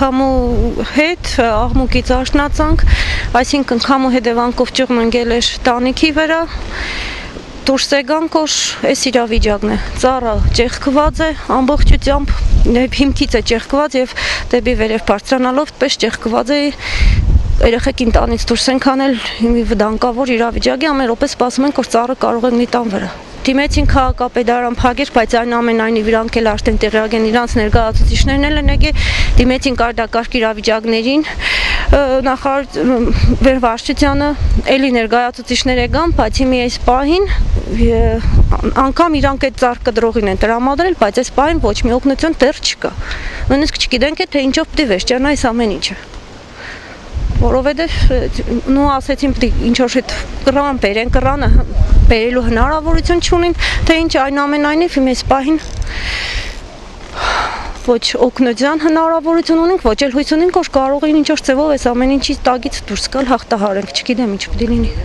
քամու հետ աղմուկից աշնացանք, այսինքն քամու հետևանքով ճյուղն ընկել էր տանիքի վրա, դուրս եկանք, որ այս իրավիճակն է, ծառը ճեղքված է ամբողջությամբ, հիմքից է ճեղքված եւ դեպի վերև բարձրանալով պես ճեղքված է, երեխեքին տանից դուրս ենք անել մի վտանգավոր իրավիճակի, ամեն րոպե սպասում ենք, որ ծառը կարող է լինի տան վրա։ Դիմեցին քաղաքապետարան փակեր, բայց այնուամենայնիվ իրանք էլ արդեն տեղյակ են, իրանց ներկայացուցիչներն էլ են եկել, դիմեցին կարգ իրավիճակներին, նախարար վարչությանը էլի ներկայացուցիչներ եկան, բացի մի այս պահին անգամ իրանք այդ ծառ կտրողին են տրամադրել, բայց այս պահին ոչ մի օգնություն դեռ չկա։ Նույնիսկ չգիտենք թե ինչով պիտի վերջանա այս ամեն ինչը։ Որովհետև նու ասեցին պիտի ինչ-որ այդ կռան բերեն, կռանը բերելու հնարավորություն չունին, թե ինչ այնուամենայնիվ այս պահին ոչ օգնության հնարավորություն ունենք, ոչ էլ հույս ունենք, որ կարող են ինչ-որ ձևով այս ամեն ինչից տակից դուրս գալ, հաղթահարենք, չգիտեմ ինչ պիտի լինի։